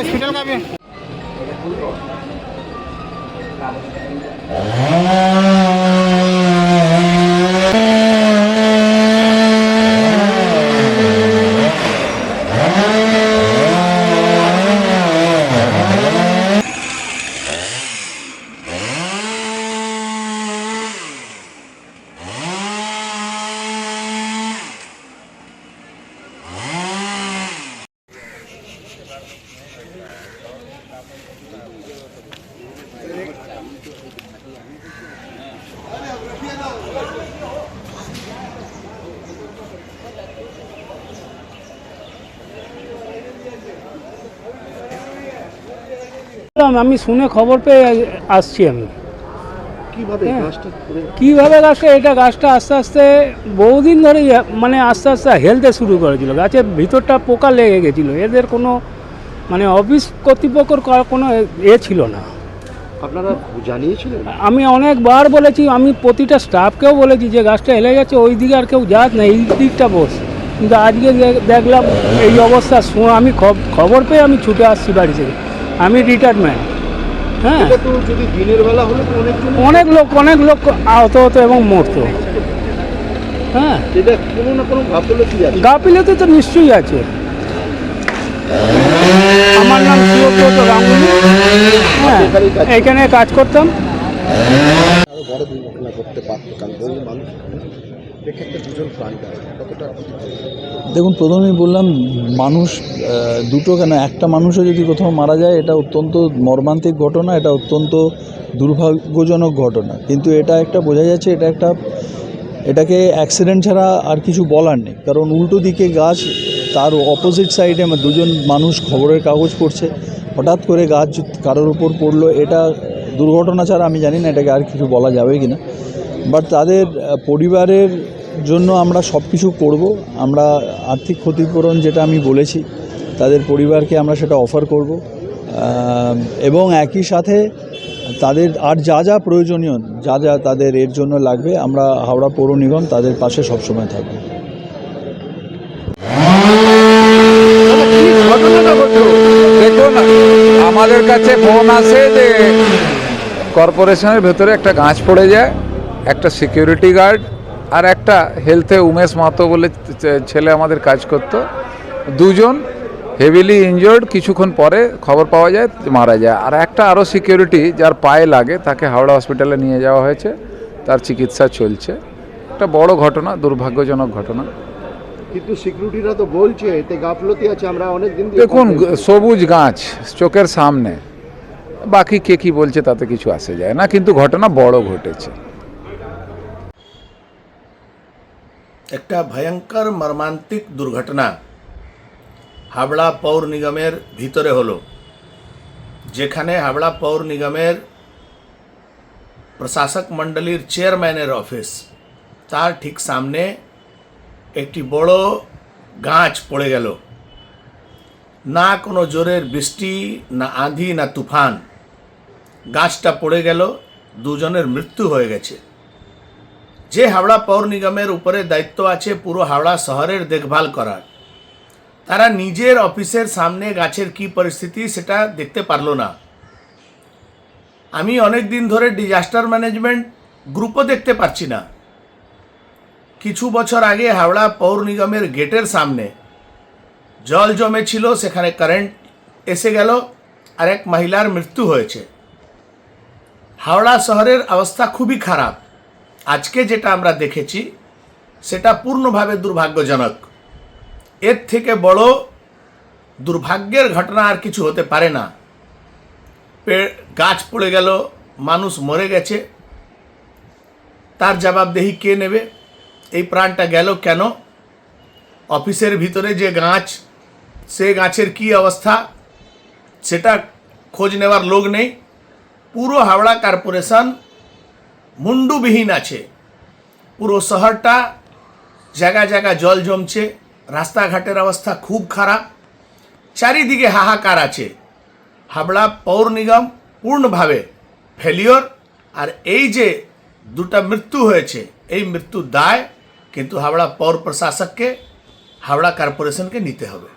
Hospital का भी। আমি শুনে খবর পেয়ে আসছি। আমি কীভাবে গাছটা আস্তে আস্তে বহুদিন ধরেই মানে আস্তে আস্তে হেলতে শুরু করেছিল। গাছের ভিতরটা পোকা লেগে গেছিলো। এদের কোনো মানে অফিস কর্তৃপক্ষর কোনো ছিল না। আপনারা জানিয়েছিলেন? আমি অনেকবার বলেছি, আমি প্রতিটা স্টাফকেও বলেছি যে গাছটা হেলে গেছে, ওই দিকে আর কেউ যাক না, এই দিকটা বস। কিন্তু আজকে দেখলাম এই অবস্থা। আমি খবর পেয়ে আমি ছুটে আসছি বাড়ি থেকে। আমি রিটায়ারমেন্ট। হ্যাঁ, যদি দিনের বেলা হলে অনেক লোক আহত হতো এবং মরতো। হ্যাঁ, এটা কোনো না কোনো গাফিলতি তো নিশ্চয়ই আছে। আমার নাম সুব্রত গাঙ্গুলি। হ্যাঁ, এখানে কাজ করতাম। বড় দুর্ঘটনা করতে পারতো, কারণ বহু মানুষ এক্ষেত্রে দুজন প্রাণ যায়। কতটা? দেখুন, প্রথমেই বললাম মানুষ দুটো কেন, একটা মানুষও যদি কোথাও মারা যায় এটা অত্যন্ত মর্মান্তিক ঘটনা, এটা অত্যন্ত দুর্ভাগ্যজনক ঘটনা। কিন্তু এটা একটা বোঝা যাচ্ছে এটাকে অ্যাক্সিডেন্ট ছাড়া আর কিছু বলার নেই। কারণ উল্টো দিকে গাছ, তার অপোজিট সাইডে দুজন মানুষ খবরের কাগজ পড়ছে, হঠাৎ করে গাছ কারোর উপর পড়লো। এটা দুর্ঘটনা ছাড়া আমি জানি না এটাকে আর কিছু বলা যাবে কি না। বাট তাদের পরিবারের জন্য আমরা সব কিছু করব। আমরা আর্থিক ক্ষতিপূরণ যেটা আমি বলেছি তাদের পরিবারকে আমরা সেটা অফার করব, এবং একই সাথে তাদের আর যা প্রয়োজনীয় যা তাদের এর জন্য লাগবে, আমরা হাওড়া পৌর নিগম তাদের পাশে সবসময় থাকব। দেখুন, আমাদের কাছে ফোন আসে যে কর্পোরেশনের ভেতরে একটা গাছ পড়ে যায়, একটা সিকিউরিটি গার্ড আর একটা হেলথে উমেশ মাহাতো বলে ছেলে আমাদের কাজ করতো, দুজন হেভিলি ইনজোর্ড। কিছুক্ষণ পরে খবর পাওয়া যায় মারা যায়। আর একটা আরও সিকিউরিটি যার পায়ে লাগে, তাকে হাওড়া হসপিটালে নিয়ে যাওয়া হয়েছে, তার চিকিৎসা চলছে। একটা বড় ঘটনা, দুর্ভাগ্যজনক ঘটনা। কিন্তু সিকিউরিটিরা তো বলছে এতে গাফলতি আছে। আমরা অনেক দিন দেখুন, সবুজ গাছ চোখের সামনে, বাকি কে কি বলছে তাতে কিছু আসে যায় না, কিন্তু ঘটনা বড় ঘটেছে। একটা ভয়ঙ্কর মর্মান্তিক দুর্ঘটনা হাবড়া পৌর নিগমের ভিতরে হলো, যেখানে হাবড়া পৌর নিগমের প্রশাসক মণ্ডলীর চেয়ারম্যানের অফিস, তার ঠিক সামনে একটি বড় গাছ পড়ে গেল। না কোনো জোরের বৃষ্টি, না আঁধি, না তুফান, গাছটা পড়ে গেল, দুজনের মৃত্যু হয়ে গেছে। যে হাওড়া পৌর নিগমের উপরে দায়িত্ব আছে পুরো হাওড়া শহরের দেখভাল করার, তারা নিজের অফিসের সামনে গাছের কি পরিস্থিতি সেটা দেখতে পারলো না। আমি অনেক দিন ধরে ডিজাস্টার ম্যানেজমেন্ট গ্রুপও দেখতে পাচ্ছি না। কিছু বছর আগে হাওড়া পৌর নিগমের গেটের সামনে জল জমেছিল, সেখানে কারেন্ট এসে গেল আর এক মহিলার মৃত্যু হয়েছে। হাওড়া শহরের অবস্থা খুবই খারাপ। আজকে যেটা আমরা দেখেছি সেটা পূর্ণভাবে দুর্ভাগ্যজনক। এর থেকে বড় দুর্ভাগ্যের ঘটনা আর কিছু হতে পারে না। গাছ পড়ে গেল, মানুষ মরে গেছে, তার জবাবদেহি কে নেবে? এই প্রাণটা গেল কেন? অফিসের ভিতরে যে গাছ, সে গাছের কি অবস্থা সেটা খোঁজ নেওয়ার লোক নেই। পুরো হাওড়া কর্পোরেশন মুন্ডুবিহীন আছে। পুরো শহরটা জায়গা জায়গা জল জমছে, রাস্তাঘাটের অবস্থা খুব খারাপ, চারিদিকে হাহাকার আছে। হাবড়া পৌর নিগম পূর্ণভাবে ফেলিওর। আর এই যে দুটা মৃত্যু হয়েছে, এই মৃত্যুর দায় কিন্তু হাওড়া পৌর প্রশাসককে, হাওড়া কর্পোরেশনকে নিতে হবে।